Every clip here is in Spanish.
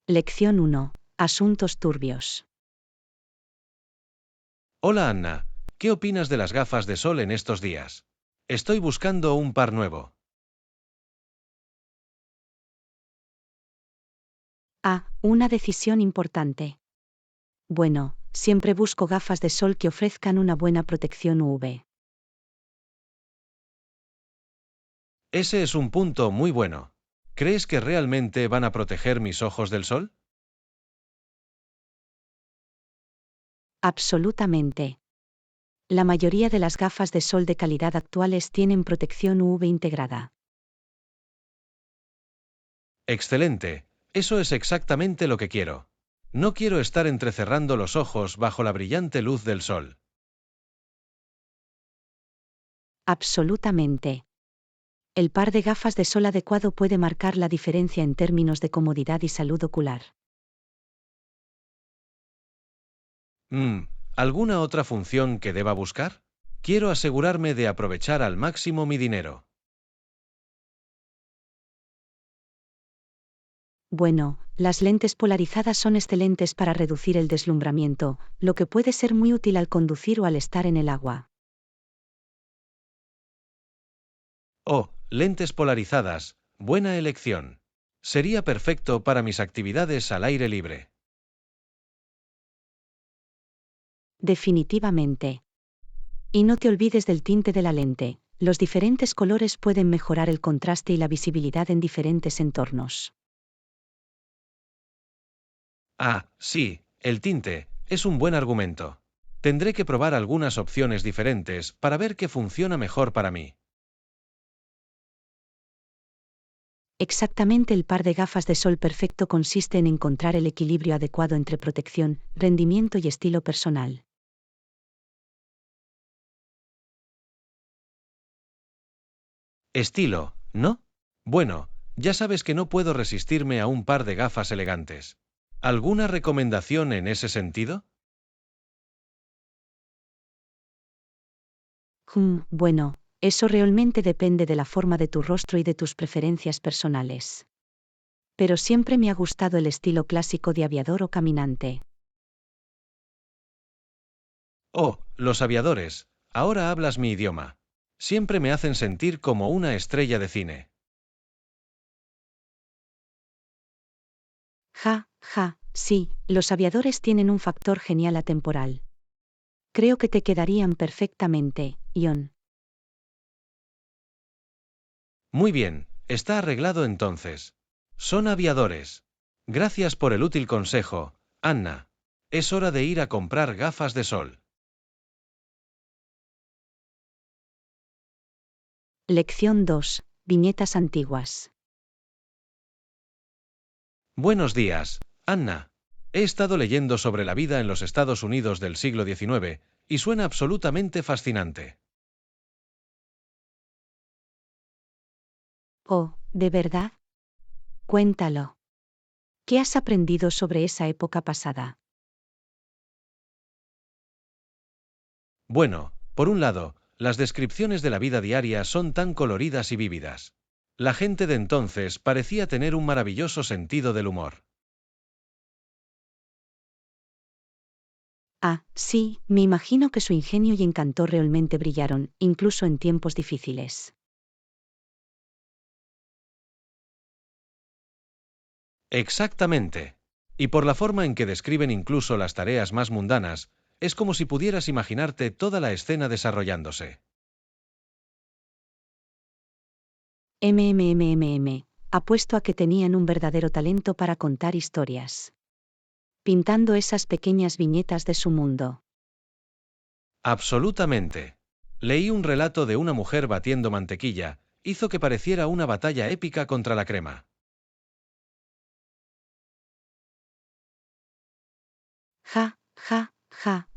Lección 1. Asuntos turbios. Hola Anna, ¿qué opinas de las gafas de sol en estos días? Estoy buscando un par nuevo. Una decisión importante. Bueno, siempre busco gafas de sol que ofrezcan una buena protección UV. Ese es un punto muy bueno. ¿Crees que realmente van a proteger mis ojos del sol? Absolutamente. La mayoría de las gafas de sol de calidad actuales tienen protección UV integrada. Excelente, eso es exactamente lo que quiero. No quiero estar entrecerrando los ojos bajo la brillante luz del sol. Absolutamente. El par de gafas de sol adecuado puede marcar la diferencia en términos de comodidad y salud ocular. ¿Alguna otra función que deba buscar? Quiero asegurarme de aprovechar al máximo mi dinero. Bueno, las lentes polarizadas son excelentes para reducir el deslumbramiento, lo que puede ser muy útil al conducir o al estar en el agua. Oh, lentes polarizadas, buena elección. Sería perfecto para mis actividades al aire libre. Definitivamente. Y no te olvides del tinte de la lente, los diferentes colores pueden mejorar el contraste y la visibilidad en diferentes entornos. Sí, el tinte, es un buen argumento. Tendré que probar algunas opciones diferentes para ver qué funciona mejor para mí. Exactamente, el par de gafas de sol perfecto consiste en encontrar el equilibrio adecuado entre protección, rendimiento y estilo personal. Estilo, ¿no? Bueno, ya sabes que no puedo resistirme a un par de gafas elegantes. ¿Alguna recomendación en ese sentido? Bueno, eso realmente depende de la forma de tu rostro y de tus preferencias personales. Pero siempre me ha gustado el estilo clásico de aviador o caminante. Oh, los aviadores, ahora hablas mi idioma. Siempre me hacen sentir como una estrella de cine. Sí, los aviadores tienen un factor genial atemporal. Creo que te quedarían perfectamente, Ion. Muy bien, está arreglado entonces. Son aviadores. Gracias por el útil consejo, Anna. Es hora de ir a comprar gafas de sol. Lección 2. Viñetas antiguas. Buenos días, Anna. He estado leyendo sobre la vida en los Estados Unidos del siglo XIX, y suena absolutamente fascinante. Oh, ¿de verdad? Cuéntalo. ¿Qué has aprendido sobre esa época pasada? Bueno, por un lado, las descripciones de la vida diaria son tan coloridas y vívidas. La gente de entonces parecía tener un maravilloso sentido del humor. Sí, me imagino que su ingenio y encanto realmente brillaron, incluso en tiempos difíciles. Exactamente. Y por la forma en que describen incluso las tareas más mundanas, es como si pudieras imaginarte toda la escena desarrollándose. Apuesto a que tenían un verdadero talento para contar historias. Pintando esas pequeñas viñetas de su mundo. Absolutamente. Leí un relato de una mujer batiendo mantequilla, hizo que pareciera una batalla épica contra la crema.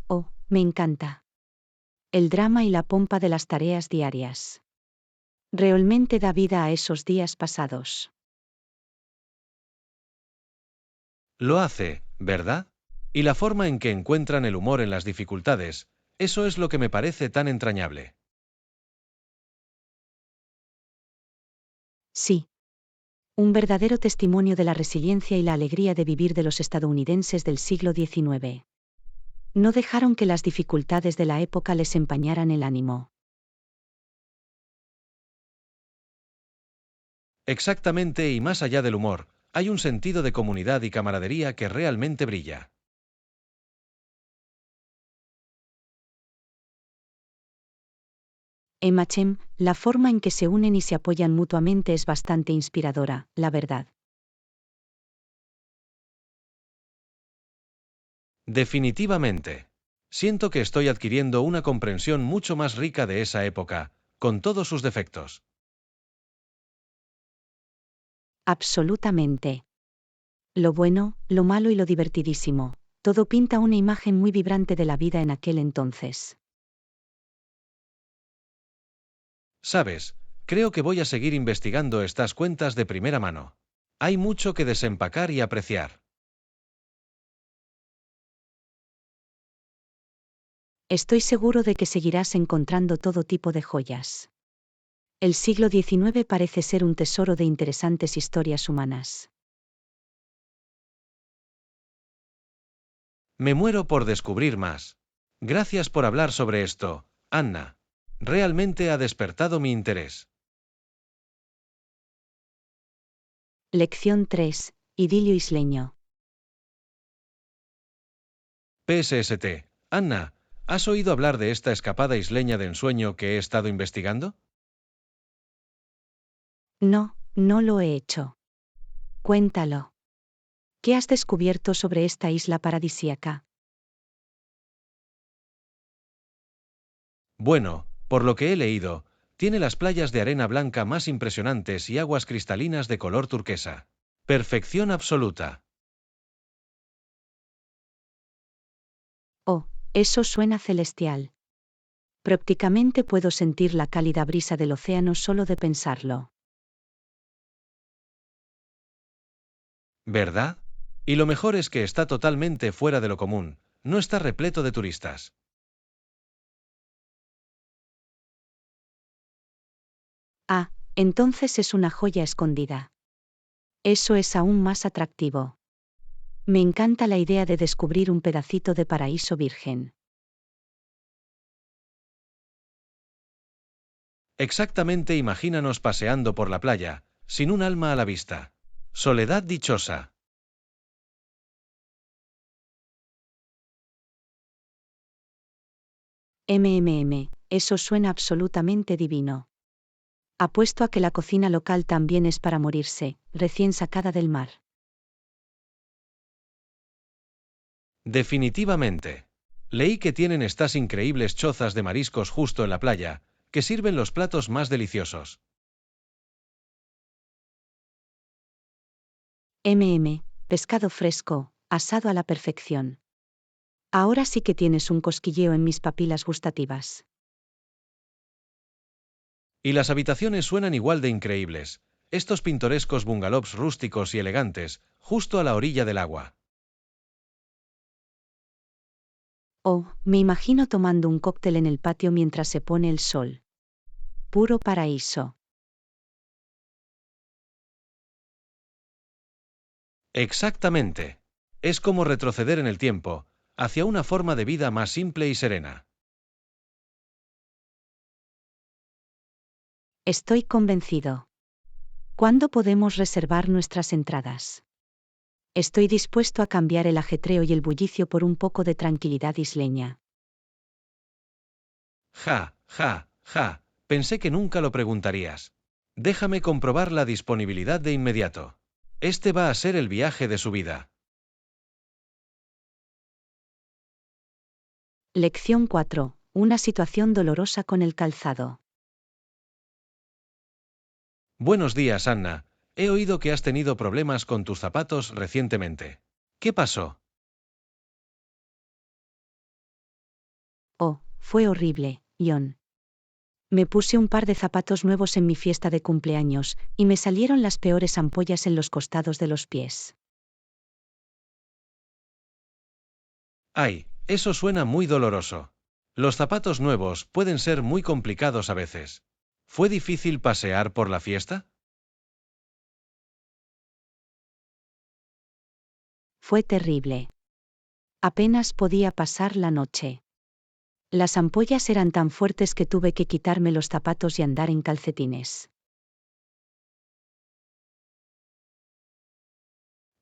Oh, me encanta. El drama y la pompa de las tareas diarias. Realmente da vida a esos días pasados. Lo hace, ¿verdad? Y la forma en que encuentran el humor en las dificultades, eso es lo que me parece tan entrañable. Sí. Un verdadero testimonio de la resiliencia y la alegría de vivir de los estadounidenses del siglo XIX. No dejaron que las dificultades de la época les empañaran el ánimo. Exactamente, y más allá del humor, hay un sentido de comunidad y camaradería que realmente brilla. Chem, la forma en que se unen y se apoyan mutuamente es bastante inspiradora, la verdad. Definitivamente. Siento que estoy adquiriendo una comprensión mucho más rica de esa época, con todos sus defectos. Absolutamente. Lo bueno, lo malo y lo divertidísimo, todo pinta una imagen muy vibrante de la vida en aquel entonces. Sabes, creo que voy a seguir investigando estas cuentas de primera mano. Hay mucho que desempacar y apreciar. Estoy seguro de que seguirás encontrando todo tipo de joyas. El siglo XIX parece ser un tesoro de interesantes historias humanas. Me muero por descubrir más. Gracias por hablar sobre esto, Anna. Realmente ha despertado mi interés. Lección 3. Idilio isleño. PSST. Anna, ¿has oído hablar de esta escapada isleña de ensueño que he estado investigando? No, no lo he hecho. Cuéntalo. ¿Qué has descubierto sobre esta isla paradisíaca? Bueno, por lo que he leído, tiene las playas de arena blanca más impresionantes y aguas cristalinas de color turquesa. Perfección absoluta. Oh, eso suena celestial. Prácticamente puedo sentir la cálida brisa del océano solo de pensarlo. ¿Verdad? Y lo mejor es que está totalmente fuera de lo común, no está repleto de turistas. Ah, entonces es una joya escondida. Eso es aún más atractivo. Me encanta la idea de descubrir un pedacito de paraíso virgen. Exactamente, imagínanos paseando por la playa, sin un alma a la vista. Soledad dichosa. Eso suena absolutamente divino. Apuesto a que la cocina local también es para morirse, recién sacada del mar. Definitivamente. Leí que tienen estas increíbles chozas de mariscos justo en la playa, que sirven los platos más deliciosos. Pescado fresco, asado a la perfección. Ahora sí que tienes un cosquilleo en mis papilas gustativas. Y las habitaciones suenan igual de increíbles. Estos pintorescos bungalows rústicos y elegantes, justo a la orilla del agua. Oh, me imagino tomando un cóctel en el patio mientras se pone el sol. Puro paraíso. Exactamente. Es como retroceder en el tiempo, hacia una forma de vida más simple y serena. Estoy convencido. ¿Cuándo podemos reservar nuestras entradas? Estoy dispuesto a cambiar el ajetreo y el bullicio por un poco de tranquilidad isleña. Ja, ja, ja. Pensé que nunca lo preguntarías. Déjame comprobar la disponibilidad de inmediato. Este va a ser el viaje de su vida. Lección 4. Una situación dolorosa con el calzado. Buenos días, Anna. He oído que has tenido problemas con tus zapatos recientemente. ¿Qué pasó? Oh, fue horrible, John. Me puse un par de zapatos nuevos en mi fiesta de cumpleaños, y me salieron las peores ampollas en los costados de los pies. Ay, eso suena muy doloroso. Los zapatos nuevos pueden ser muy complicados a veces. ¿Fue difícil pasear por la fiesta? Fue terrible. Apenas podía pasar la noche. Las ampollas eran tan fuertes que tuve que quitarme los zapatos y andar en calcetines.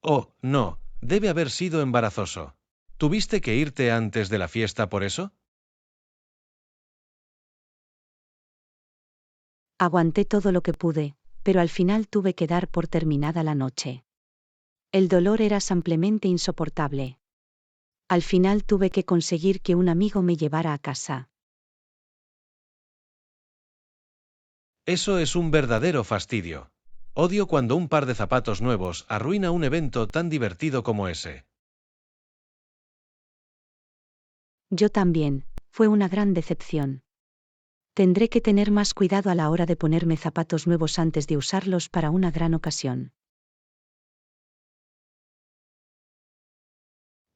Oh, no, debe haber sido embarazoso. ¿Tuviste que irte antes de la fiesta por eso? Aguanté todo lo que pude, pero al final tuve que dar por terminada la noche. El dolor era simplemente insoportable. Al final tuve que conseguir que un amigo me llevara a casa. Eso es un verdadero fastidio. Odio cuando un par de zapatos nuevos arruina un evento tan divertido como ese. Yo también, fue una gran decepción. Tendré que tener más cuidado a la hora de ponerme zapatos nuevos antes de usarlos para una gran ocasión.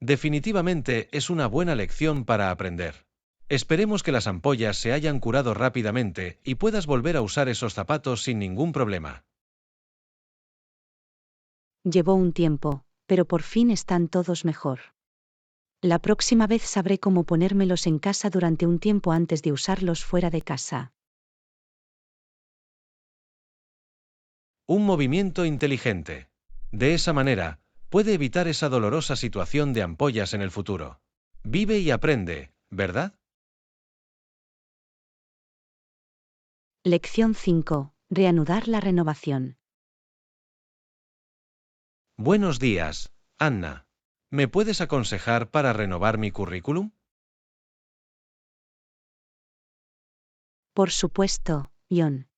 Definitivamente es una buena lección para aprender. Esperemos que las ampollas se hayan curado rápidamente y puedas volver a usar esos zapatos sin ningún problema. Llevó un tiempo, pero por fin están todos mejor. La próxima vez sabré cómo ponérmelos en casa durante un tiempo antes de usarlos fuera de casa. Un movimiento inteligente. De esa manera, puede evitar esa dolorosa situación de ampollas en el futuro. Vive y aprende, ¿verdad? Lección 5. Reanudar la renovación. Buenos días, Anna. ¿Me puedes aconsejar para renovar mi currículum? Por supuesto, John.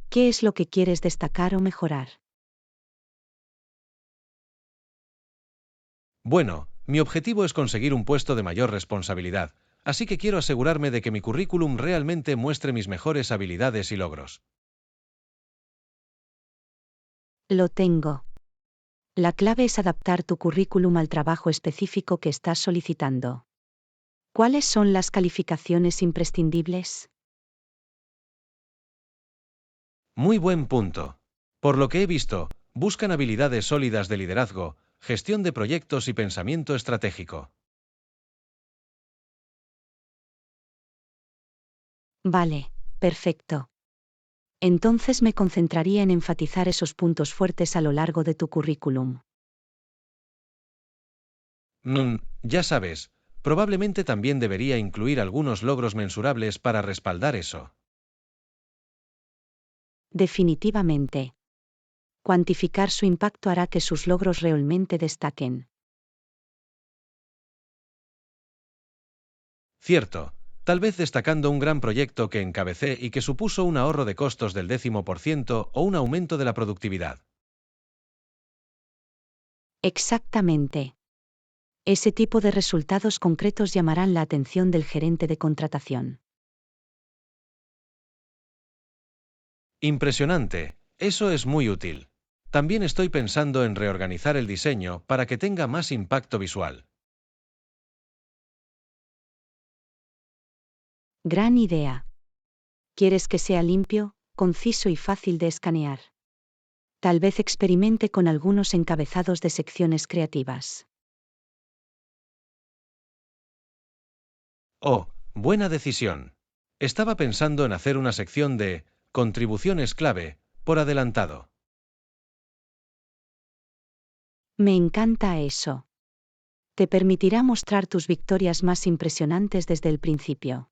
¿Qué es lo que quieres destacar o mejorar? Bueno, mi objetivo es conseguir un puesto de mayor responsabilidad, así que quiero asegurarme de que mi currículum realmente muestre mis mejores habilidades y logros. Lo tengo. La clave es adaptar tu currículum al trabajo específico que estás solicitando. ¿Cuáles son las calificaciones imprescindibles? Muy buen punto. Por lo que he visto, buscan habilidades sólidas de liderazgo, gestión de proyectos y pensamiento estratégico. Vale, perfecto. Entonces me concentraría en enfatizar esos puntos fuertes a lo largo de tu currículum. Ya sabes, probablemente también debería incluir algunos logros mensurables para respaldar eso. Definitivamente. Cuantificar su impacto hará que sus logros realmente destaquen. Cierto, tal vez destacando un gran proyecto que encabecé y que supuso un ahorro de costos del 10% o un aumento de la productividad. Exactamente. Ese tipo de resultados concretos llamarán la atención del gerente de contratación. Impresionante, eso es muy útil. También estoy pensando en reorganizar el diseño para que tenga más impacto visual. Gran idea. ¿Quieres que sea limpio, conciso y fácil de escanear? Tal vez experimente con algunos encabezados de secciones creativas. Oh, buena decisión. Estaba pensando en hacer una sección de contribuciones clave, por adelantado. Me encanta eso. Te permitirá mostrar tus victorias más impresionantes desde el principio.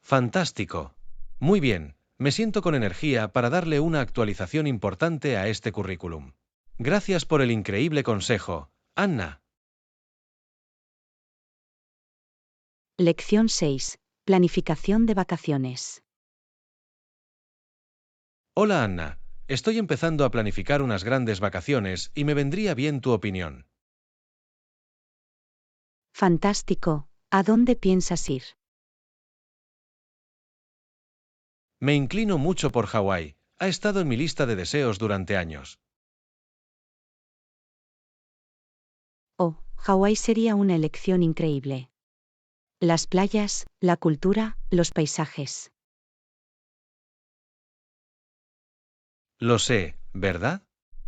Fantástico. Muy bien, me siento con energía para darle una actualización importante a este currículum. Gracias por el increíble consejo, Anna. Lección 6. Planificación de vacaciones. Hola Anna, estoy empezando a planificar unas grandes vacaciones y me vendría bien tu opinión. Fantástico. ¿A dónde piensas ir? Me inclino mucho por Hawái, ha estado en mi lista de deseos durante años. Oh, Hawái sería una elección increíble. Las playas, la cultura, los paisajes. Lo sé, ¿verdad?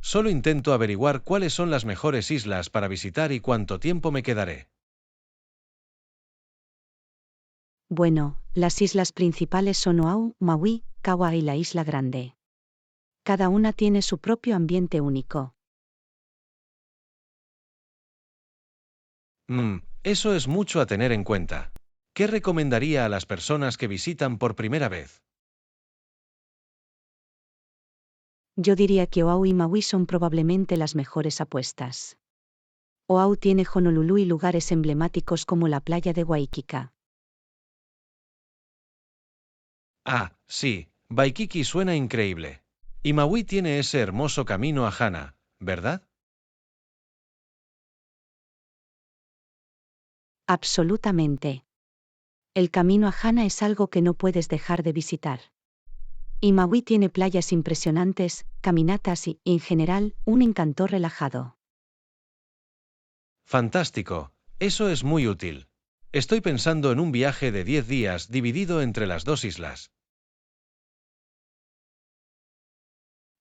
Solo intento averiguar cuáles son las mejores islas para visitar y cuánto tiempo me quedaré. Bueno, las islas principales son Oahu, Maui, Kauai y la Isla Grande. Cada una tiene su propio ambiente único. Eso es mucho a tener en cuenta. ¿Qué recomendaría a las personas que visitan por primera vez? Yo diría que Oahu y Maui son probablemente las mejores apuestas. Oahu tiene Honolulu y lugares emblemáticos como la playa de Waikika. Ah, sí, Waikiki suena increíble. Y Maui tiene ese hermoso camino a Hana, ¿verdad? Absolutamente. El camino a Hana es algo que no puedes dejar de visitar. Y Maui tiene playas impresionantes, caminatas y, en general, un encanto relajado. Fantástico, eso es muy útil. Estoy pensando en un viaje de 10 días dividido entre las dos islas.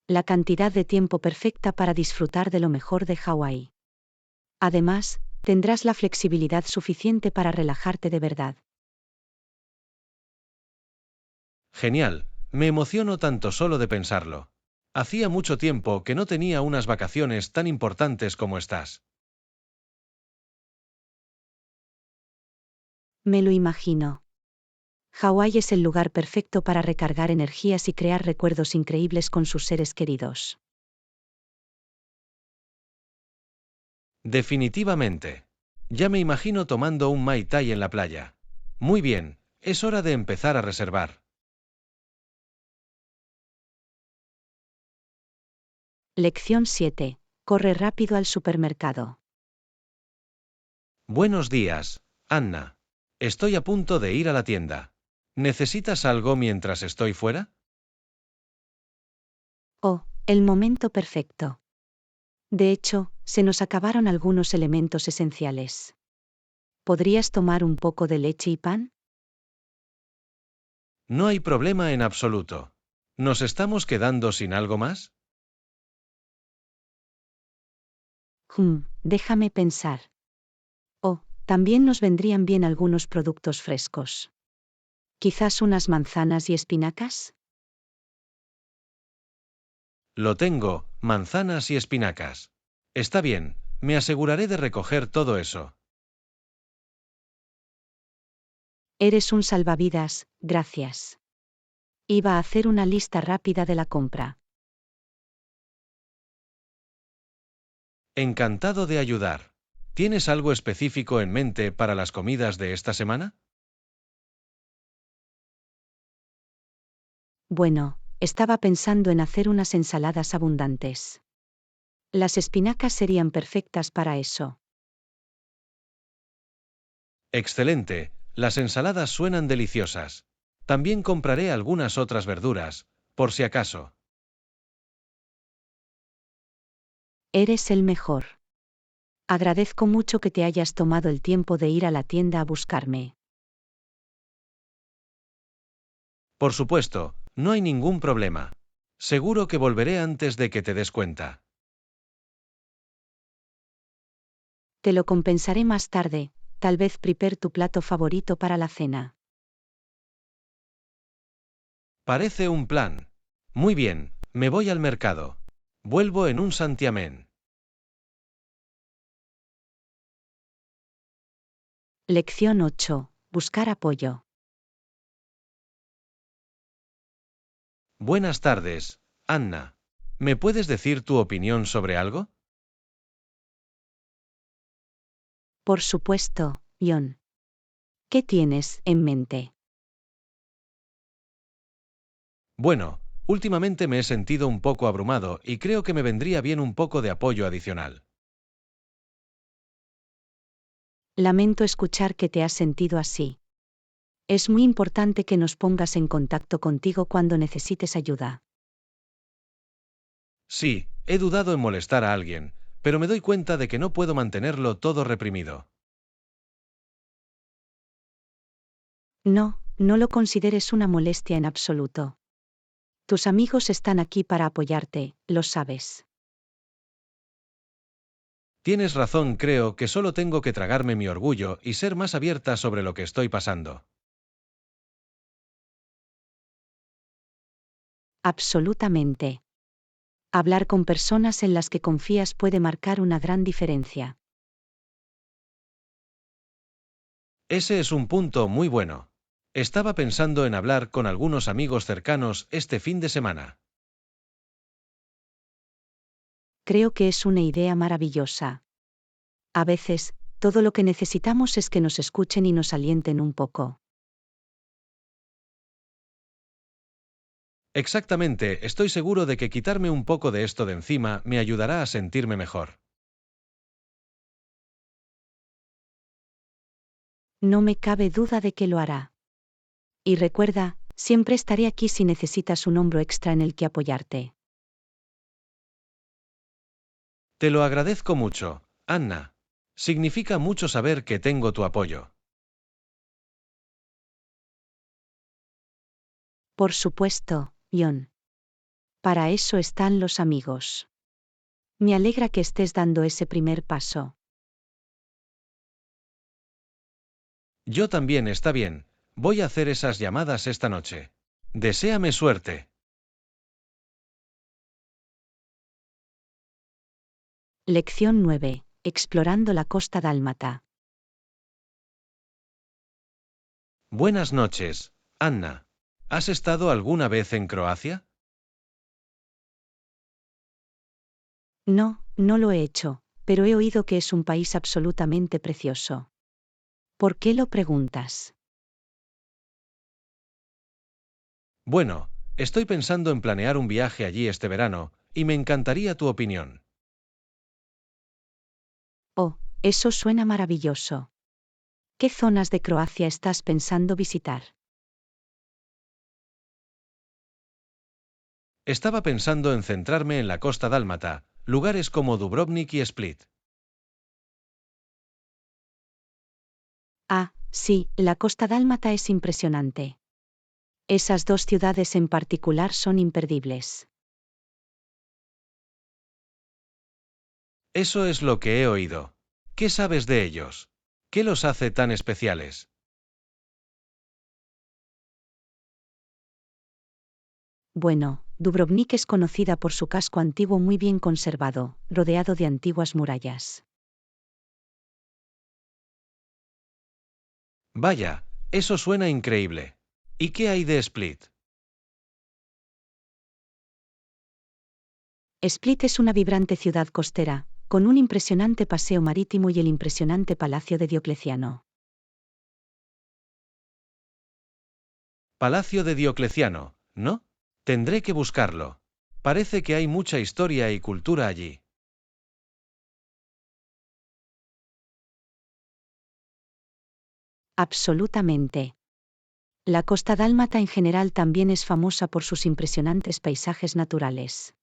La cantidad de tiempo perfecta para disfrutar de lo mejor de Hawái. Además, tendrás la flexibilidad suficiente para relajarte de verdad. Genial, me emociono tanto solo de pensarlo. Hacía mucho tiempo que no tenía unas vacaciones tan importantes como estas. Me lo imagino. Hawái es el lugar perfecto para recargar energías y crear recuerdos increíbles con sus seres queridos. Definitivamente. Ya me imagino tomando un Mai Tai en la playa. Muy bien, es hora de empezar a reservar. Lección 7. Corre rápido al supermercado. Buenos días, Anna. Estoy a punto de ir a la tienda. ¿Necesitas algo mientras estoy fuera? Oh, el momento perfecto. De hecho, se nos acabaron algunos elementos esenciales. ¿Podrías tomar un poco de leche y pan? No hay problema en absoluto. ¿Nos estamos quedando sin algo más? Déjame pensar. Oh, también nos vendrían bien algunos productos frescos. ¿Quizás unas manzanas y espinacas? Lo tengo, manzanas y espinacas. Está bien, me aseguraré de recoger todo eso. Eres un salvavidas, gracias. Iba a hacer una lista rápida de la compra. Encantado de ayudar. ¿Tienes algo específico en mente para las comidas de esta semana? Bueno, estaba pensando en hacer unas ensaladas abundantes. Las espinacas serían perfectas para eso. Excelente, las ensaladas suenan deliciosas. También compraré algunas otras verduras, por si acaso. Eres el mejor. Agradezco mucho que te hayas tomado el tiempo de ir a la tienda a buscarme. Por supuesto, no hay ningún problema. Seguro que volveré antes de que te des cuenta. Te lo compensaré más tarde, tal vez prepare tu plato favorito para la cena. Parece un plan. Muy bien, me voy al mercado. Vuelvo en un santiamén. Lección 8. Buscar apoyo. Buenas tardes, Anna. ¿Me puedes decir tu opinión sobre algo? Por supuesto, John. ¿Qué tienes en mente? Bueno, últimamente me he sentido un poco abrumado y creo que me vendría bien un poco de apoyo adicional. Lamento escuchar que te has sentido así. Es muy importante que nos pongas en contacto contigo cuando necesites ayuda. Sí, he dudado en molestar a alguien, pero me doy cuenta de que no puedo mantenerlo todo reprimido. No, no lo consideres una molestia en absoluto. Tus amigos están aquí para apoyarte, lo sabes. Tienes razón, creo que solo tengo que tragarme mi orgullo y ser más abierta sobre lo que estoy pasando. Absolutamente. Hablar con personas en las que confías puede marcar una gran diferencia. Ese es un punto muy bueno. Estaba pensando en hablar con algunos amigos cercanos este fin de semana. Creo que es una idea maravillosa. A veces, todo lo que necesitamos es que nos escuchen y nos alienten un poco. Exactamente, estoy seguro de que quitarme un poco de esto de encima me ayudará a sentirme mejor. No me cabe duda de que lo hará. Y recuerda, siempre estaré aquí si necesitas un hombro extra en el que apoyarte. Te lo agradezco mucho, Anna. Significa mucho saber que tengo tu apoyo. Por supuesto, John. Para eso están los amigos. Me alegra que estés dando ese primer paso. Yo también, está bien. Voy a hacer esas llamadas esta noche. Deséame suerte. Lección 9. Explorando la costa dálmata. Buenas noches, Anna. ¿Has estado alguna vez en Croacia? No, no lo he hecho, pero he oído que es un país absolutamente precioso. ¿Por qué lo preguntas? Bueno, estoy pensando en planear un viaje allí este verano, y me encantaría tu opinión. Oh, eso suena maravilloso. ¿Qué zonas de Croacia estás pensando visitar? Estaba pensando en centrarme en la costa dálmata, lugares como Dubrovnik y Split. Ah, sí, la costa dálmata es impresionante. Esas dos ciudades en particular son imperdibles. Eso es lo que he oído. ¿Qué sabes de ellos? ¿Qué los hace tan especiales? Bueno, Dubrovnik es conocida por su casco antiguo muy bien conservado, rodeado de antiguas murallas. Vaya, eso suena increíble. ¿Y qué hay de Split? Split es una vibrante ciudad costera, con un impresionante paseo marítimo y el impresionante Palacio de Diocleciano. Palacio de Diocleciano, ¿no? Tendré que buscarlo. Parece que hay mucha historia y cultura allí. Absolutamente. La costa dálmata en general también es famosa por sus impresionantes paisajes naturales.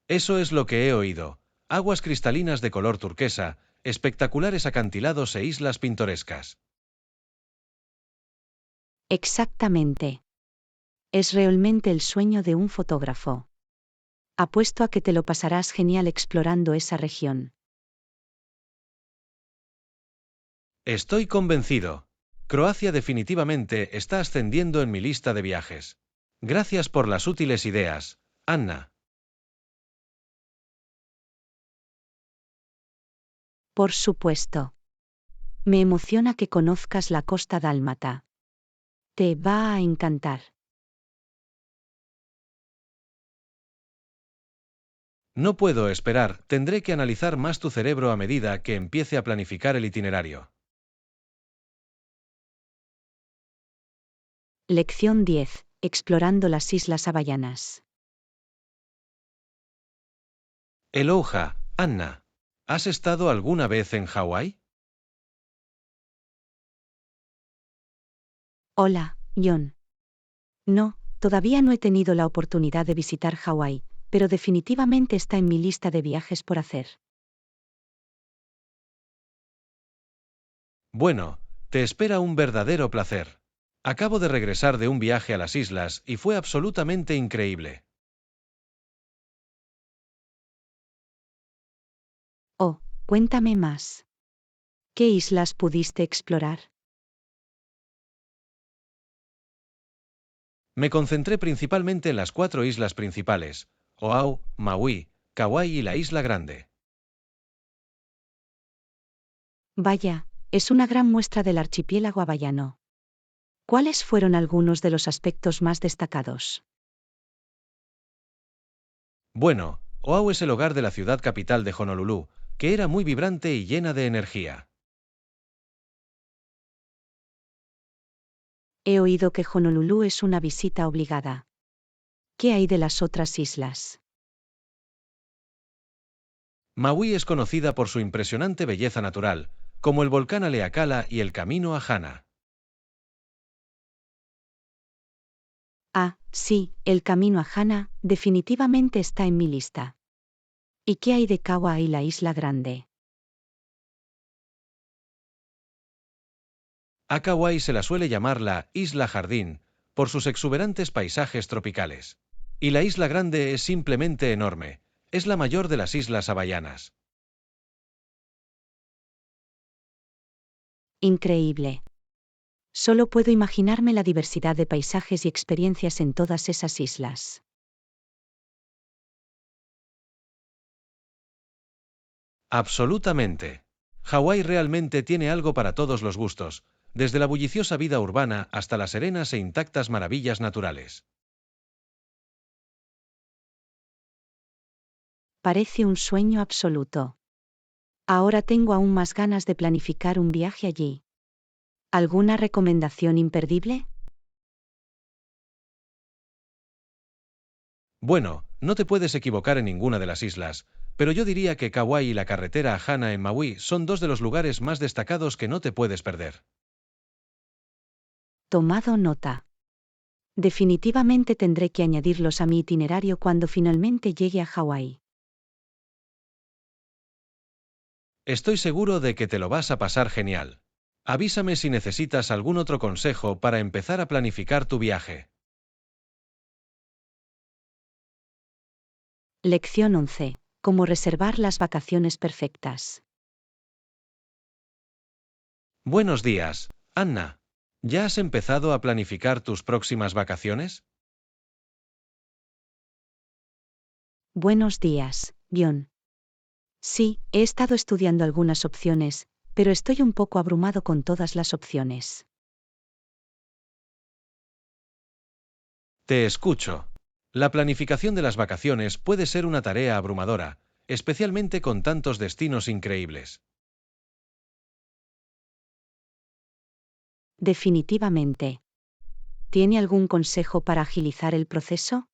Eso es lo que he oído. Aguas cristalinas de color turquesa, espectaculares acantilados e islas pintorescas. Exactamente. Es realmente el sueño de un fotógrafo. Apuesto a que te lo pasarás genial explorando esa región. Estoy convencido. Croacia definitivamente está ascendiendo en mi lista de viajes. Gracias por las útiles ideas, Anna. Por supuesto. Me emociona que conozcas la costa dálmata. Te va a encantar. No puedo esperar, tendré que analizar más tu cerebro a medida que empiece a planificar el itinerario. Lección 10. Explorando las Islas Hawaianas. Aloha, Anna. ¿Has estado alguna vez en Hawái? Hola, John. No, todavía no he tenido la oportunidad de visitar Hawái, pero definitivamente está en mi lista de viajes por hacer. Bueno, te espera un verdadero placer. Acabo de regresar de un viaje a las islas y fue absolutamente increíble. Cuéntame más. ¿Qué islas pudiste explorar? Me concentré principalmente en las 4 islas principales: Oahu, Maui, Kauai y la Isla Grande. Vaya, es una gran muestra del archipiélago hawaiano. ¿Cuáles fueron algunos de los aspectos más destacados? Bueno, Oahu es el hogar de la ciudad capital de Honolulu, que era muy vibrante y llena de energía. He oído que Honolulu es una visita obligada. ¿Qué hay de las otras islas? Maui es conocida por su impresionante belleza natural, como el volcán Haleakala y el camino a Hana. Ah, sí, el camino a Hana definitivamente está en mi lista. ¿Y qué hay de Kauai y la Isla Grande? A Kauai se la suele llamar la Isla Jardín, por sus exuberantes paisajes tropicales. Y la Isla Grande es simplemente enorme, es la mayor de las islas hawaianas. Increíble. Solo puedo imaginarme la diversidad de paisajes y experiencias en todas esas islas. Absolutamente. Hawái realmente tiene algo para todos los gustos, desde la bulliciosa vida urbana hasta las serenas e intactas maravillas naturales. Parece un sueño absoluto. Ahora tengo aún más ganas de planificar un viaje allí. ¿Alguna recomendación imperdible? Bueno, no te puedes equivocar en ninguna de las islas, pero yo diría que Kauai y la carretera a Hana en Maui son 2 de los lugares más destacados que no te puedes perder. Tomado nota. Definitivamente tendré que añadirlos a mi itinerario cuando finalmente llegue a Hawái. Estoy seguro de que te lo vas a pasar genial. Avísame si necesitas algún otro consejo para empezar a planificar tu viaje. Lección 11. Cómo reservar las vacaciones perfectas. Buenos días, Anna. ¿Ya has empezado a planificar tus próximas vacaciones? Buenos días, John. Sí, he estado estudiando algunas opciones, pero estoy un poco abrumado con todas las opciones. Te escucho. La planificación de las vacaciones puede ser una tarea abrumadora, especialmente con tantos destinos increíbles. Definitivamente. ¿Tiene algún consejo para agilizar el proceso?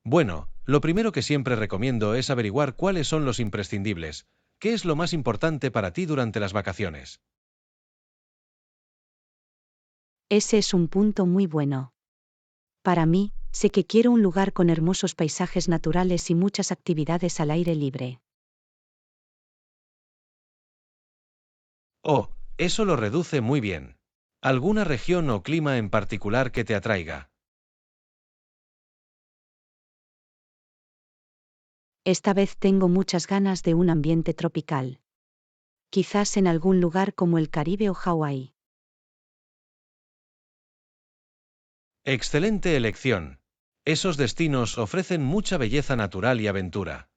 Bueno, lo primero que siempre recomiendo es averiguar cuáles son los imprescindibles, qué es lo más importante para ti durante las vacaciones. Ese es un punto muy bueno. Para mí, sé que quiero un lugar con hermosos paisajes naturales y muchas actividades al aire libre. Oh, eso lo reduce muy bien. ¿Alguna región o clima en particular que te atraiga? Esta vez tengo muchas ganas de un ambiente tropical. Quizás en algún lugar como el Caribe o Hawái. Excelente elección. Esos destinos ofrecen mucha belleza natural y aventura.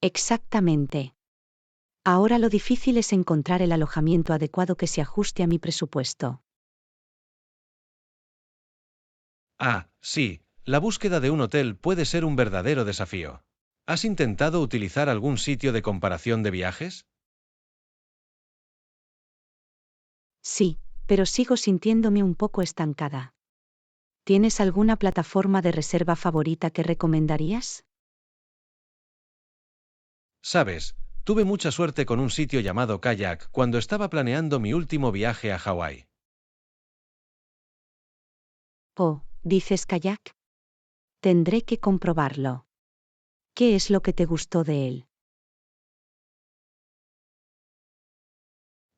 Exactamente. Ahora lo difícil es encontrar el alojamiento adecuado que se ajuste a mi presupuesto. Ah, sí, la búsqueda de un hotel puede ser un verdadero desafío. ¿Has intentado utilizar algún sitio de comparación de viajes? Sí, pero sigo sintiéndome un poco estancada. ¿Tienes alguna plataforma de reserva favorita que recomendarías? Sabes, tuve mucha suerte con un sitio llamado Kayak cuando estaba planeando mi último viaje a Hawái. Oh, ¿dices kayak? Tendré que comprobarlo. ¿Qué es lo que te gustó de él?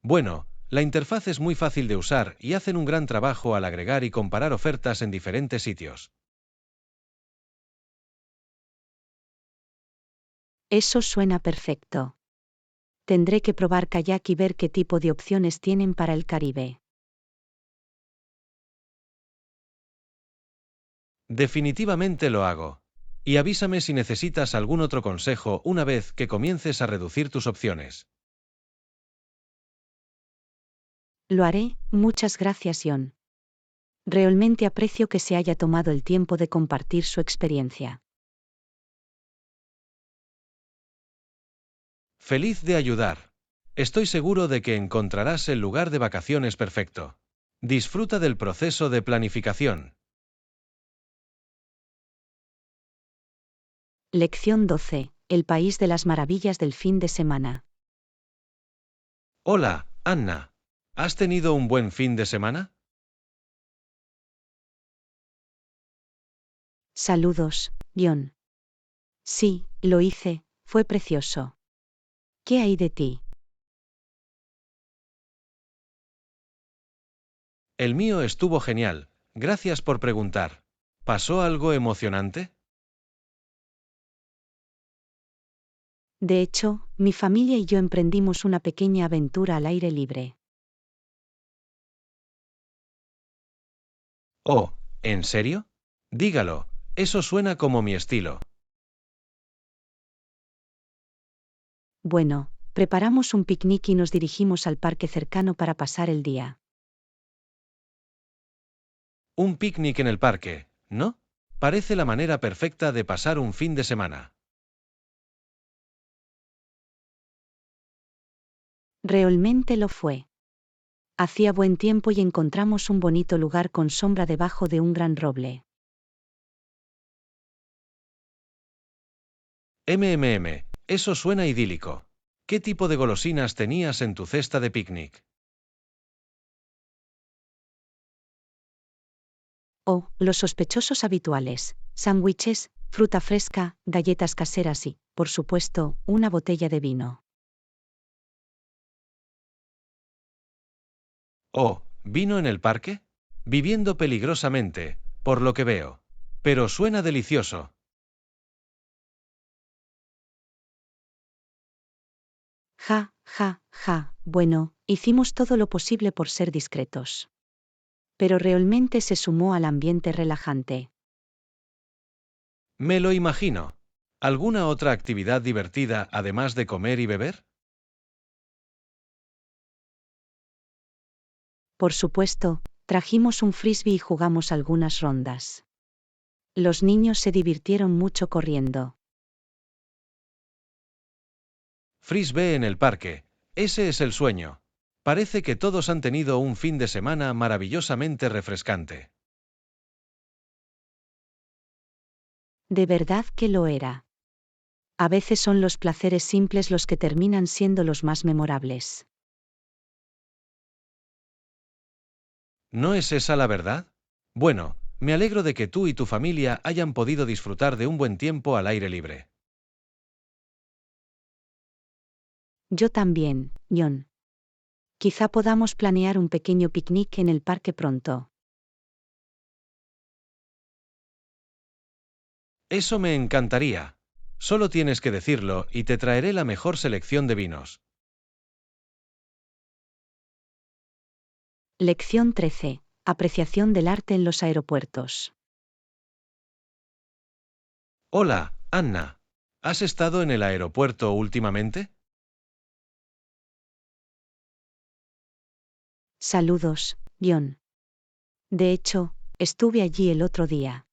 Bueno, la interfaz es muy fácil de usar y hacen un gran trabajo al agregar y comparar ofertas en diferentes sitios. Eso suena perfecto. Tendré que probar kayak y ver qué tipo de opciones tienen para el Caribe. Definitivamente lo hago. Y avísame si necesitas algún otro consejo una vez que comiences a reducir tus opciones. Lo haré, muchas gracias, John. Realmente aprecio que se haya tomado el tiempo de compartir su experiencia. Feliz de ayudar. Estoy seguro de que encontrarás el lugar de vacaciones perfecto. Disfruta del proceso de planificación. Lección 12. El país de las maravillas del fin de semana. Hola, Anna. ¿Has tenido un buen fin de semana? Saludos, John. Sí, lo hice, fue precioso. ¿Qué hay de ti? El mío estuvo genial. Gracias por preguntar. ¿Pasó algo emocionante? De hecho, mi familia y yo emprendimos una pequeña aventura al aire libre. Oh, ¿en serio? Dígalo, eso suena como mi estilo. Bueno, preparamos un picnic y nos dirigimos al parque cercano para pasar el día. Un picnic en el parque, ¿no? Parece la manera perfecta de pasar un fin de semana. Realmente lo fue. Hacía buen tiempo y encontramos un bonito lugar con sombra debajo de un gran roble. Eso suena idílico. ¿Qué tipo de golosinas tenías en tu cesta de picnic? Oh, los sospechosos habituales: sándwiches, fruta fresca, galletas caseras y, por supuesto, una botella de vino. Oh, ¿vino en el parque? Viviendo peligrosamente, por lo que veo. Pero suena delicioso. Ja, ja, ja, bueno, hicimos todo lo posible por ser discretos. Pero realmente se sumó al ambiente relajante. Me lo imagino. ¿Alguna otra actividad divertida además de comer y beber? Por supuesto, trajimos un frisbee y jugamos algunas rondas. Los niños se divirtieron mucho corriendo. Frisbee en el parque. Ese es el sueño. Parece que todos han tenido un fin de semana maravillosamente refrescante. De verdad que lo era. A veces son los placeres simples los que terminan siendo los más memorables. ¿No es esa la verdad? Bueno, me alegro de que tú y tu familia hayan podido disfrutar de un buen tiempo al aire libre. Yo también, John. Quizá podamos planear un pequeño picnic en el parque pronto. Eso me encantaría. Solo tienes que decirlo y te traeré la mejor selección de vinos. Lección 13. Apreciación del arte en los aeropuertos. Hola, Anna. ¿Has estado en el aeropuerto últimamente? Saludos, John. De hecho, estuve allí el otro día.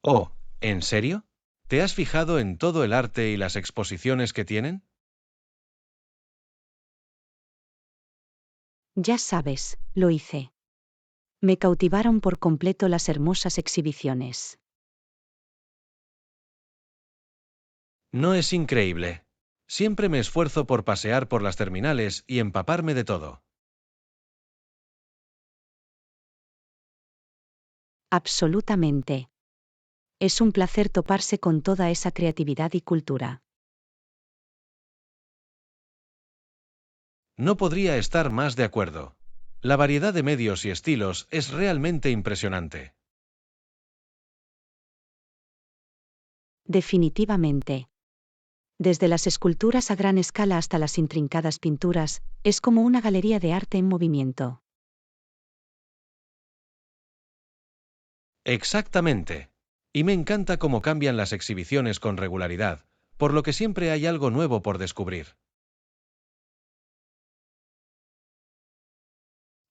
Oh, ¿en serio? ¿Te has fijado en todo el arte y las exposiciones que tienen? Ya sabes, lo hice. Me cautivaron por completo las hermosas exhibiciones. ¿No es increíble? Siempre me esfuerzo por pasear por las terminales y empaparme de todo. Absolutamente. Es un placer toparse con toda esa creatividad y cultura. No podría estar más de acuerdo. La variedad de medios y estilos es realmente impresionante. Definitivamente. Desde las esculturas a gran escala hasta las intrincadas pinturas, es como una galería de arte en movimiento. Exactamente. Y me encanta cómo cambian las exhibiciones con regularidad, por lo que siempre hay algo nuevo por descubrir.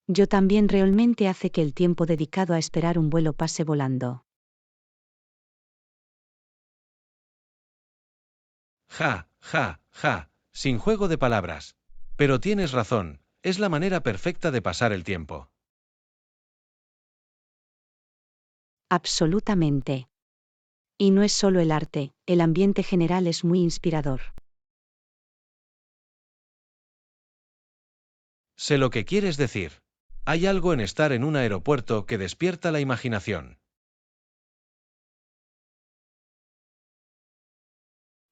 Yo también realmente hace que el tiempo dedicado a esperar un vuelo pase volando. Ja, ja, ja, sin juego de palabras. Pero tienes razón, es la manera perfecta de pasar el tiempo. Absolutamente. Y no es solo el arte, el ambiente general es muy inspirador. Sé lo que quieres decir. Hay algo en estar en un aeropuerto que despierta la imaginación.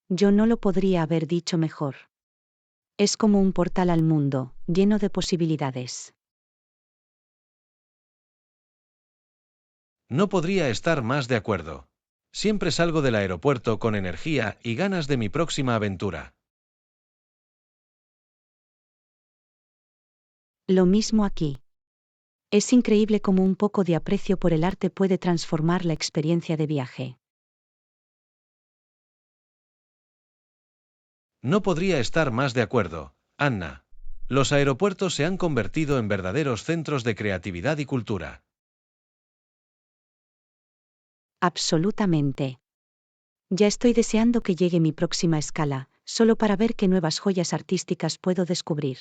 Yo no lo podría haber dicho mejor. Es como un portal al mundo, lleno de posibilidades. No podría estar más de acuerdo. Siempre salgo del aeropuerto con energía y ganas de mi próxima aventura. Lo mismo aquí. Es increíble cómo un poco de aprecio por el arte puede transformar la experiencia de viaje. No podría estar más de acuerdo, Anna. Los aeropuertos se han convertido en verdaderos centros de creatividad y cultura. Absolutamente. Ya estoy deseando que llegue mi próxima escala, solo para ver qué nuevas joyas artísticas puedo descubrir.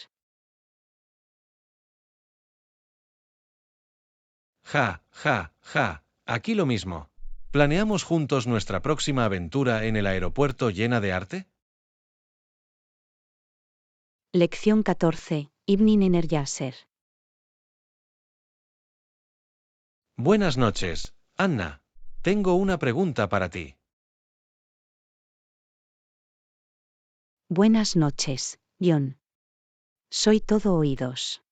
Ja, ja, ja, aquí lo mismo. ¿Planeamos juntos nuestra próxima aventura en el aeropuerto llena de arte? Lección 14. Ibn Yasser. Buenas noches, Anna. Tengo una pregunta para ti. Buenas noches, John. Soy todo oídos.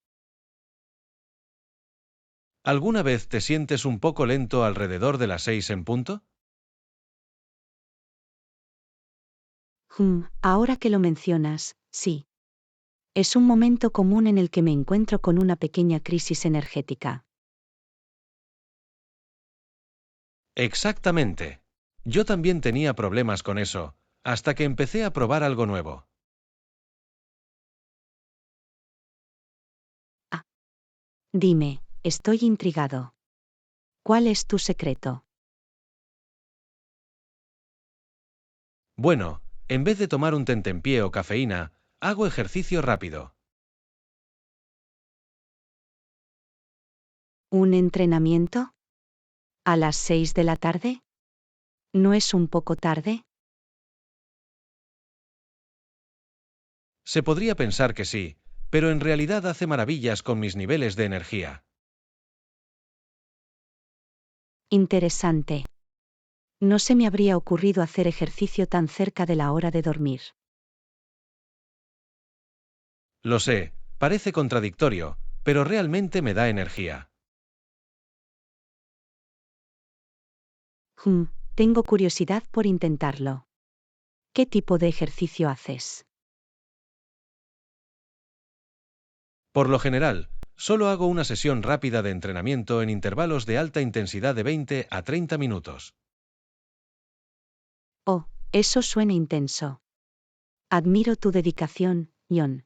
¿Alguna vez te sientes un poco lento alrededor de las 6 en punto? Ahora que lo mencionas, sí. Es un momento común en el que me encuentro con una pequeña crisis energética. Exactamente. Yo también tenía problemas con eso, hasta que empecé a probar algo nuevo. Ah, dime, estoy intrigado. ¿Cuál es tu secreto? Bueno, en vez de tomar un tentempié o cafeína, hago ejercicio rápido. ¿Un entrenamiento? ¿A las 6 de la tarde? ¿No es un poco tarde? Se podría pensar que sí, pero en realidad hace maravillas con mis niveles de energía. Interesante. No se me habría ocurrido hacer ejercicio tan cerca de la hora de dormir. Lo sé, parece contradictorio, pero realmente me da energía. Tengo curiosidad por intentarlo. ¿Qué tipo de ejercicio haces? Por lo general, solo hago una sesión rápida de entrenamiento en intervalos de alta intensidad de 20 a 30 minutos. Oh, eso suena intenso. Admiro tu dedicación, John.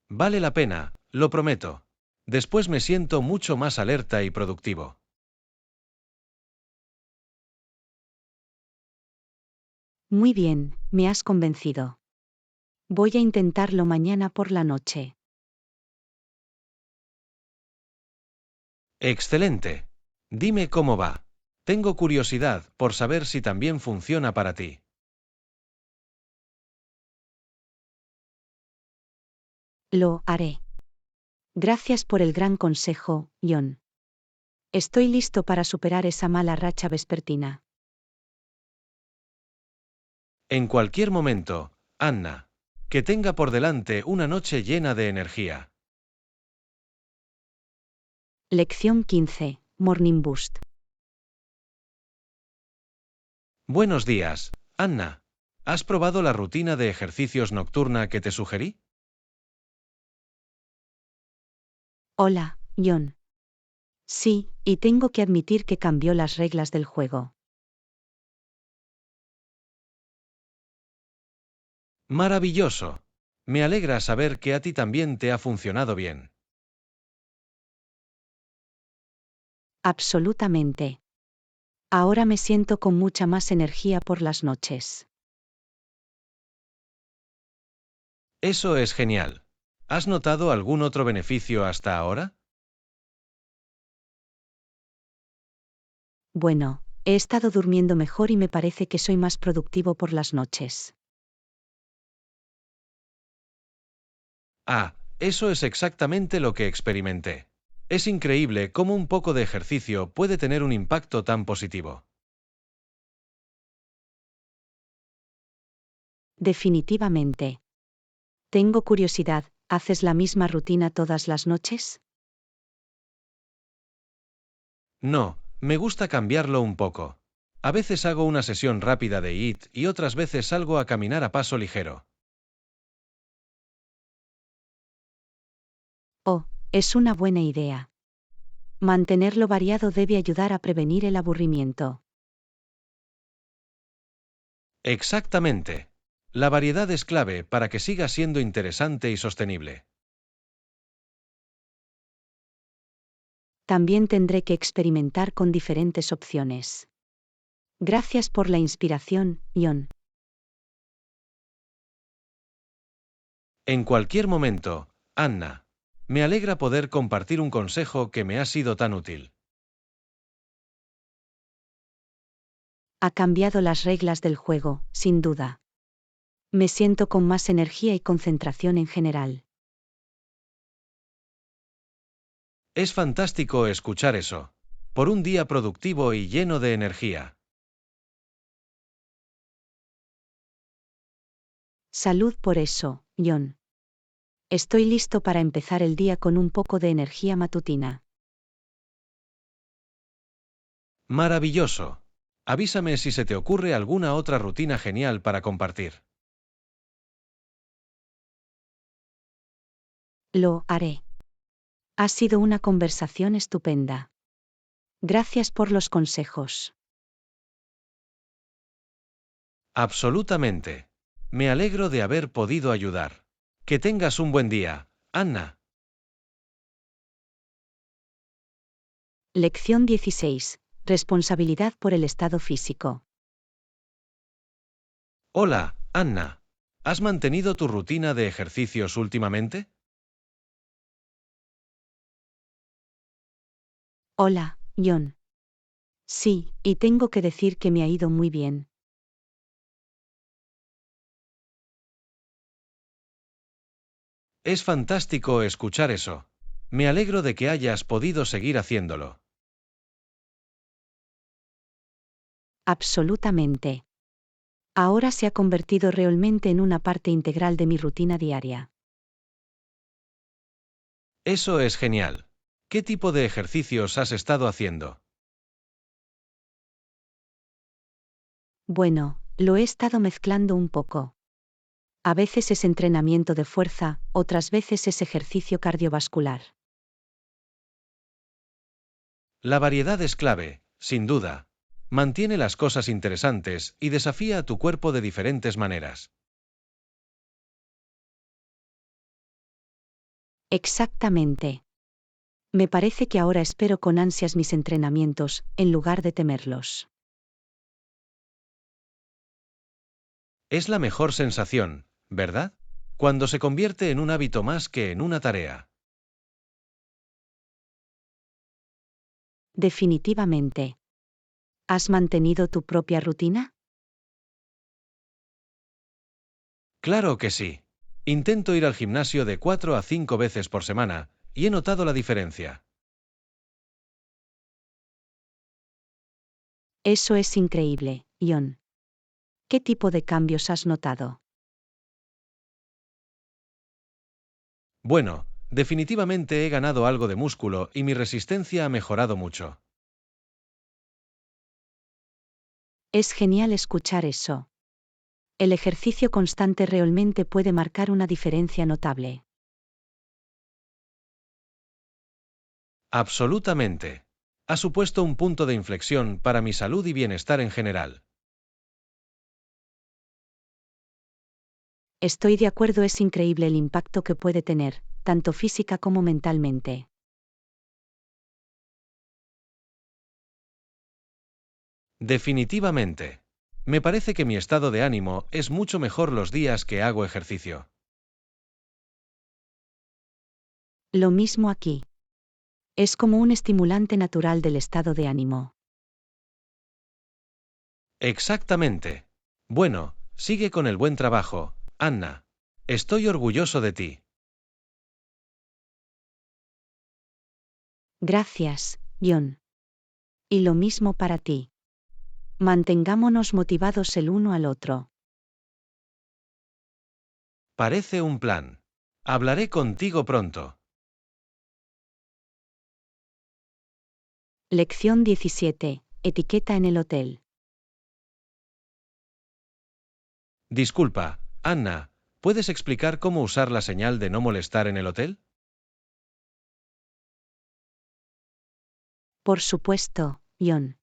Vale la pena, lo prometo. Después me siento mucho más alerta y productivo. Muy bien, me has convencido. Voy a intentarlo mañana por la noche. Excelente. Dime cómo va. Tengo curiosidad por saber si también funciona para ti. Lo haré. Gracias por el gran consejo, John. Estoy listo para superar esa mala racha vespertina. En cualquier momento, Anna. Que tenga por delante una noche llena de energía. Lección 15. Morning Boost. Buenos días, Anna. ¿Has probado la rutina de ejercicios nocturna que te sugerí? Hola, John. Sí, y tengo que admitir que cambió las reglas del juego. Maravilloso. Me alegra saber que a ti también te ha funcionado bien. Absolutamente. Ahora me siento con mucha más energía por las noches. Eso es genial. ¿Has notado algún otro beneficio hasta ahora? Bueno, he estado durmiendo mejor y me parece que soy más productivo por las noches. Ah, eso es exactamente lo que experimenté. Es increíble cómo un poco de ejercicio puede tener un impacto tan positivo. Definitivamente. Tengo curiosidad, ¿haces la misma rutina todas las noches? No, me gusta cambiarlo un poco. A veces hago una sesión rápida de HIIT y otras veces salgo a caminar a paso ligero. Oh, es una buena idea. Mantenerlo variado debe ayudar a prevenir el aburrimiento. Exactamente. La variedad es clave para que siga siendo interesante y sostenible. También tendré que experimentar con diferentes opciones. Gracias por la inspiración, John. En cualquier momento, Anna. Me alegra poder compartir un consejo que me ha sido tan útil. Ha cambiado las reglas del juego, sin duda. Me siento con más energía y concentración en general. Es fantástico escuchar eso. Por un día productivo y lleno de energía. Salud por eso, John. Estoy listo para empezar el día con un poco de energía matutina. Maravilloso. Avísame si se te ocurre alguna otra rutina genial para compartir. Lo haré. Ha sido una conversación estupenda. Gracias por los consejos. Absolutamente. Me alegro de haber podido ayudar. Que tengas un buen día, Anna. Lección 16. Responsabilidad por el estado físico. Hola, Anna. ¿Has mantenido tu rutina de ejercicios últimamente? Hola, John. Sí, y tengo que decir que me ha ido muy bien. Es fantástico escuchar eso. Me alegro de que hayas podido seguir haciéndolo. Absolutamente. Ahora se ha convertido realmente en una parte integral de mi rutina diaria. Eso es genial. ¿Qué tipo de ejercicios has estado haciendo? Bueno, lo he estado mezclando un poco. A veces es entrenamiento de fuerza, otras veces es ejercicio cardiovascular. La variedad es clave, sin duda. Mantiene las cosas interesantes y desafía a tu cuerpo de diferentes maneras. Exactamente. Me parece que ahora espero con ansias mis entrenamientos, en lugar de temerlos. Es la mejor sensación, ¿verdad? Cuando se convierte en un hábito más que en una tarea. Definitivamente. ¿Has mantenido tu propia rutina? Claro que sí. Intento ir al gimnasio de 4 a 5 veces por semana, y he notado la diferencia. Eso es increíble, John. ¿Qué tipo de cambios has notado? Bueno, definitivamente he ganado algo de músculo y mi resistencia ha mejorado mucho. Es genial escuchar eso. El ejercicio constante realmente puede marcar una diferencia notable. Absolutamente. Ha supuesto un punto de inflexión para mi salud y bienestar en general. Estoy de acuerdo, es increíble el impacto que puede tener, tanto física como mentalmente. Definitivamente. Me parece que mi estado de ánimo es mucho mejor los días que hago ejercicio. Lo mismo aquí. Es como un estimulante natural del estado de ánimo. Exactamente. Bueno, sigue con el buen trabajo, Anna. Estoy orgulloso de ti. Gracias, John. Y lo mismo para ti. Mantengámonos motivados el uno al otro. Parece un plan. Hablaré contigo pronto. Lección 17. Etiqueta en el hotel. Disculpa, Anna, ¿puedes explicar cómo usar la señal de no molestar en el hotel? Por supuesto, John.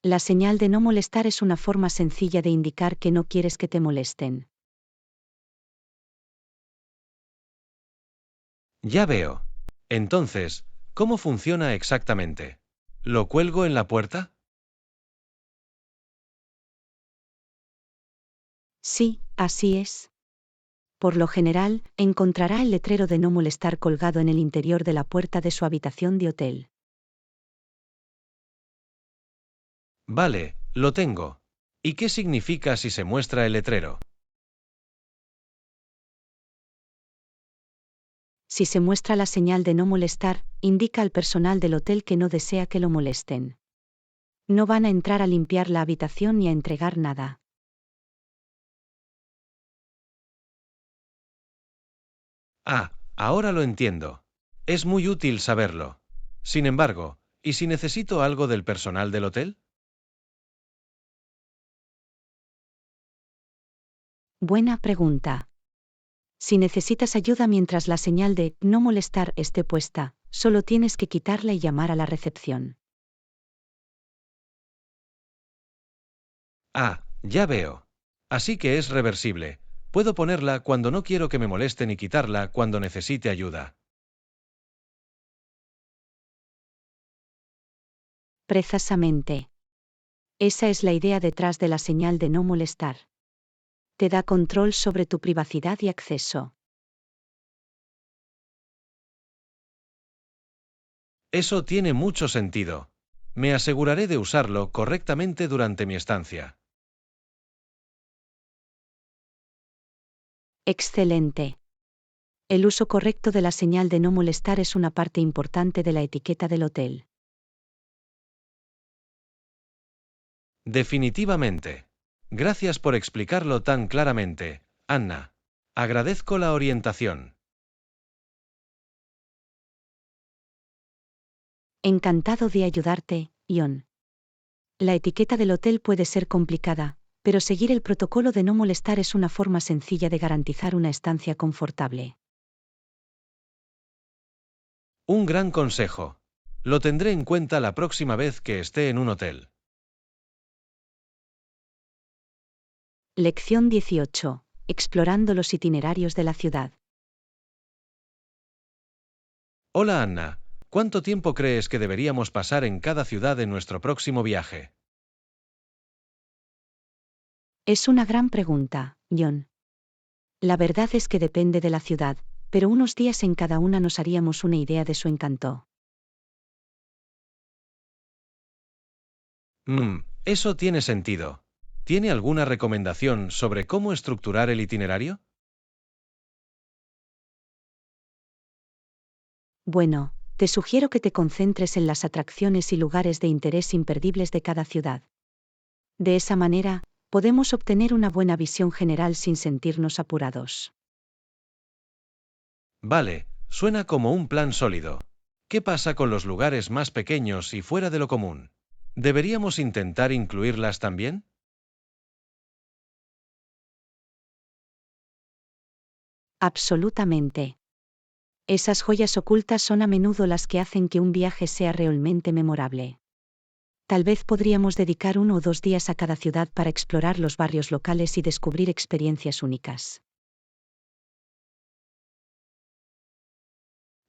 La señal de no molestar es una forma sencilla de indicar que no quieres que te molesten. Ya veo. Entonces, ¿cómo funciona exactamente? ¿Lo cuelgo en la puerta? Sí, así es. Por lo general, encontrará el letrero de no molestar colgado en el interior de la puerta de su habitación de hotel. Vale, lo tengo. ¿Y qué significa si se muestra el letrero? Si se muestra la señal de no molestar, indica al personal del hotel que no desea que lo molesten. No van a entrar a limpiar la habitación ni a entregar nada. Ah, ahora lo entiendo. Es muy útil saberlo. Sin embargo, ¿y si necesito algo del personal del hotel? Buena pregunta. Si necesitas ayuda mientras la señal de no molestar esté puesta, solo tienes que quitarla y llamar a la recepción. Ah, ya veo. Así que es reversible. Puedo ponerla cuando no quiero que me molesten y quitarla cuando necesite ayuda. Precisamente. Esa es la idea detrás de la señal de no molestar. Te da control sobre tu privacidad y acceso. Eso tiene mucho sentido. Me aseguraré de usarlo correctamente durante mi estancia. Excelente. El uso correcto de la señal de no molestar es una parte importante de la etiqueta del hotel. Definitivamente. Gracias por explicarlo tan claramente, Anna. Agradezco la orientación. Encantado de ayudarte, Ion. La etiqueta del hotel puede ser complicada, pero seguir el protocolo de no molestar es una forma sencilla de garantizar una estancia confortable. Un gran consejo. Lo tendré en cuenta la próxima vez que esté en un hotel. Lección 18. Explorando los itinerarios de la ciudad. Hola Anna, ¿cuánto tiempo crees que deberíamos pasar en cada ciudad en nuestro próximo viaje? Es una gran pregunta, John. La verdad es que depende de la ciudad, pero unos días en cada una nos haríamos una idea de su encanto. Eso tiene sentido. ¿Tiene alguna recomendación sobre cómo estructurar el itinerario? Bueno, te sugiero que te concentres en las atracciones y lugares de interés imperdibles de cada ciudad. De esa manera, podemos obtener una buena visión general sin sentirnos apurados. Vale, suena como un plan sólido. ¿Qué pasa con los lugares más pequeños y fuera de lo común? ¿Deberíamos intentar incluirlas también? Absolutamente. Esas joyas ocultas son a menudo las que hacen que un viaje sea realmente memorable. Tal vez podríamos dedicar 1 o 2 días a cada ciudad para explorar los barrios locales y descubrir experiencias únicas.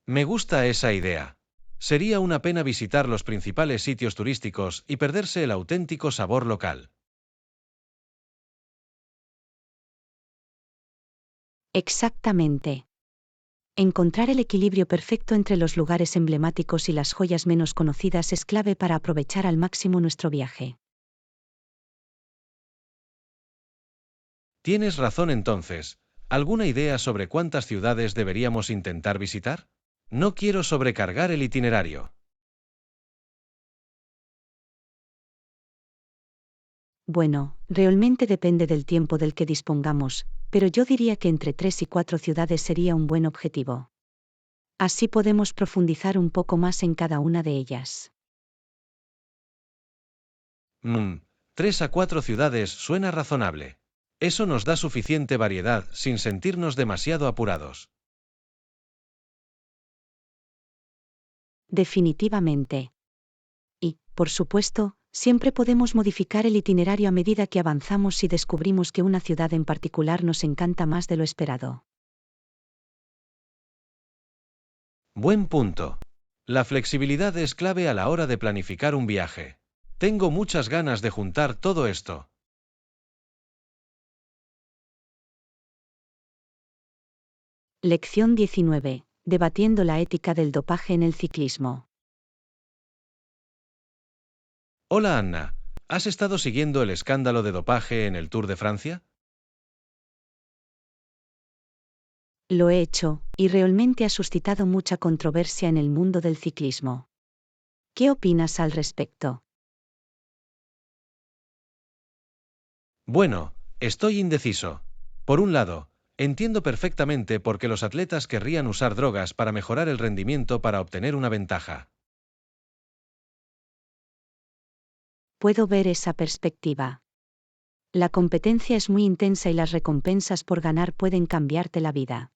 Me gusta esa idea. Sería una pena visitar los principales sitios turísticos y perderse el auténtico sabor local. Exactamente. Encontrar el equilibrio perfecto entre los lugares emblemáticos y las joyas menos conocidas es clave para aprovechar al máximo nuestro viaje. Tienes razón entonces. ¿Alguna idea sobre cuántas ciudades deberíamos intentar visitar? No quiero sobrecargar el itinerario. Bueno, realmente depende del tiempo del que dispongamos, pero yo diría que entre 3 y 4 ciudades sería un buen objetivo. Así podemos profundizar un poco más en cada una de ellas. Mmm, 3 a 4 ciudades suena razonable. Eso nos da suficiente variedad sin sentirnos demasiado apurados. Definitivamente. Y, por supuesto, siempre podemos modificar el itinerario a medida que avanzamos si descubrimos que una ciudad en particular nos encanta más de lo esperado. Buen punto. La flexibilidad es clave a la hora de planificar un viaje. Tengo muchas ganas de juntar todo esto. Lección 19. Debatiendo la ética del dopaje en el ciclismo. Hola Anna, ¿has estado siguiendo el escándalo de dopaje en el Tour de Francia? Lo he hecho, y realmente ha suscitado mucha controversia en el mundo del ciclismo. ¿Qué opinas al respecto? Bueno, estoy indeciso. Por un lado, entiendo perfectamente por qué los atletas querrían usar drogas para mejorar el rendimiento para obtener una ventaja. Puedo ver esa perspectiva. La competencia es muy intensa y las recompensas por ganar pueden cambiarte la vida.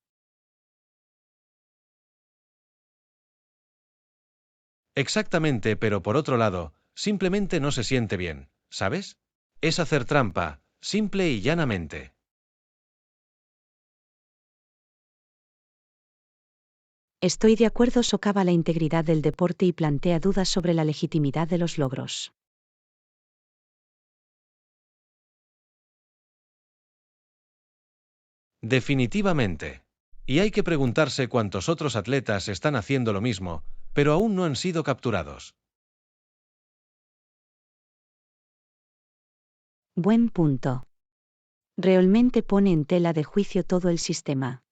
Exactamente, pero por otro lado, simplemente no se siente bien, ¿sabes? Es hacer trampa, simple y llanamente. Estoy de acuerdo, socava la integridad del deporte y plantea dudas sobre la legitimidad de los logros. Definitivamente. Y hay que preguntarse cuántos otros atletas están haciendo lo mismo, pero aún no han sido capturados. Buen punto. Realmente pone en tela de juicio todo el sistema.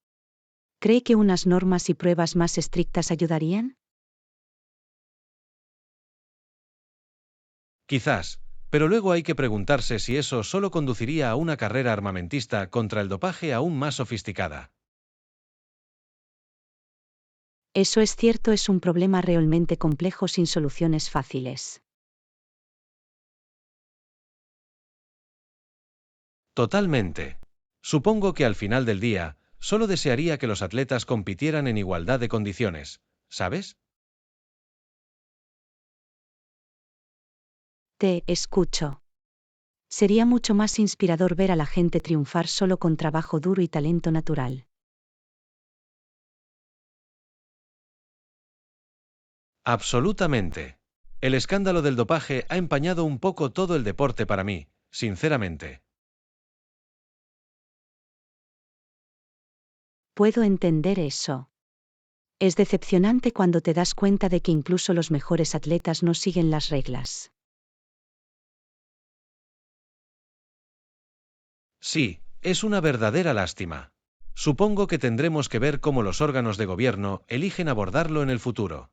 ¿Cree que unas normas y pruebas más estrictas ayudarían? Quizás, pero luego hay que preguntarse si eso solo conduciría a una carrera armamentista contra el dopaje aún más sofisticada. Eso es cierto, es un problema realmente complejo sin soluciones fáciles. Totalmente. Supongo que al final del día, solo desearía que los atletas compitieran en igualdad de condiciones, ¿sabes? Te escucho. Sería mucho más inspirador ver a la gente triunfar solo con trabajo duro y talento natural. Absolutamente. El escándalo del dopaje ha empañado un poco todo el deporte para mí, sinceramente. Puedo entender eso. Es decepcionante cuando te das cuenta de que incluso los mejores atletas no siguen las reglas. Sí, es una verdadera lástima. Supongo que tendremos que ver cómo los órganos de gobierno eligen abordarlo en el futuro.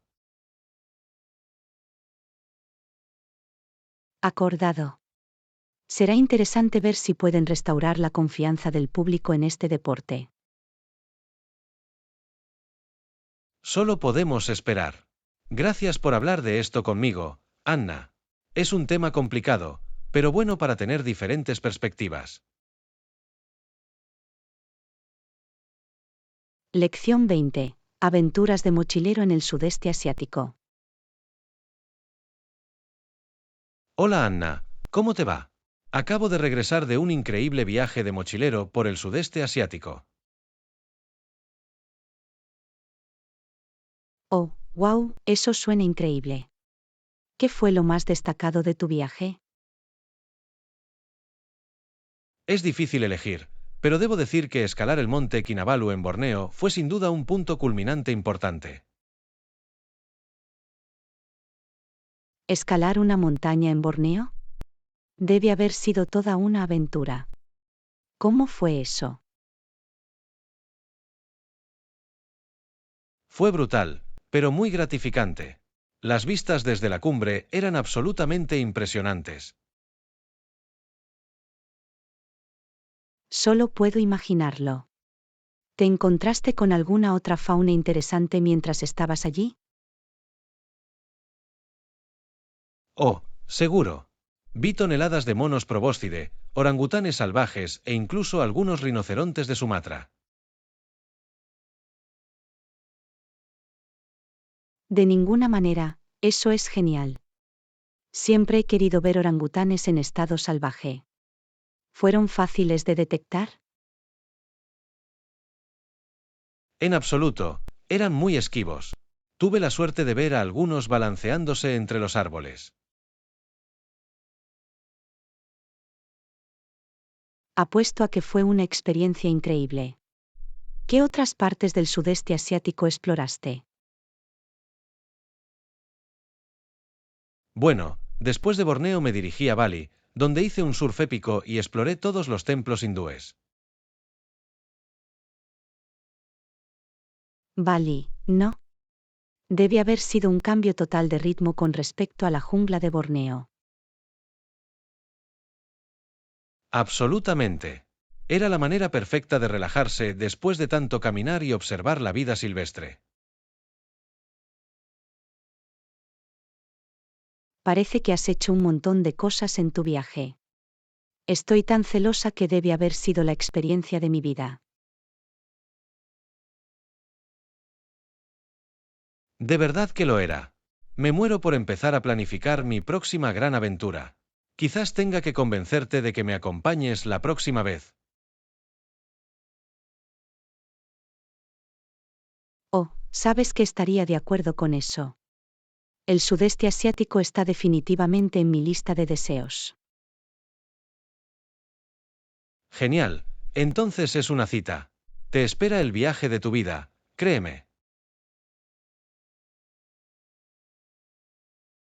Acordado. Será interesante ver si pueden restaurar la confianza del público en este deporte. Solo podemos esperar. Gracias por hablar de esto conmigo, Anna. Es un tema complicado, pero bueno para tener diferentes perspectivas. Lección 20. Aventuras de mochilero en el sudeste asiático. Hola Anna, ¿cómo te va? Acabo de regresar de un increíble viaje de mochilero por el sudeste asiático. Oh, wow, eso suena increíble. ¿Qué fue lo más destacado de tu viaje? Es difícil elegir, pero debo decir que escalar el monte Kinabalu en Borneo fue sin duda un punto culminante importante. ¿Escalar una montaña en Borneo? Debe haber sido toda una aventura. ¿Cómo fue eso? Fue brutal, pero muy gratificante. Las vistas desde la cumbre eran absolutamente impresionantes. Solo puedo imaginarlo. ¿Te encontraste con alguna otra fauna interesante mientras estabas allí? Oh, seguro. Vi toneladas de monos probóscide, orangutanes salvajes e incluso algunos rinocerontes de Sumatra. De ninguna manera, eso es genial. Siempre he querido ver orangutanes en estado salvaje. ¿Fueron fáciles de detectar? En absoluto, eran muy esquivos. Tuve la suerte de ver a algunos balanceándose entre los árboles. Apuesto a que fue una experiencia increíble. ¿Qué otras partes del sudeste asiático exploraste? Bueno, después de Borneo me dirigí a Bali, donde hice un surf épico y exploré todos los templos hindúes. Bali, no. Debe haber sido un cambio total de ritmo con respecto a la jungla de Borneo. Absolutamente. Era la manera perfecta de relajarse después de tanto caminar y observar la vida silvestre. Parece que has hecho un montón de cosas en tu viaje. Estoy tan celosa que debe haber sido la experiencia de mi vida. De verdad que lo era. Me muero por empezar a planificar mi próxima gran aventura. Quizás tenga que convencerte de que me acompañes la próxima vez. Oh, sabes que estaría de acuerdo con eso. El sudeste asiático está definitivamente en mi lista de deseos. Genial. Entonces es una cita. Te espera el viaje de tu vida, créeme.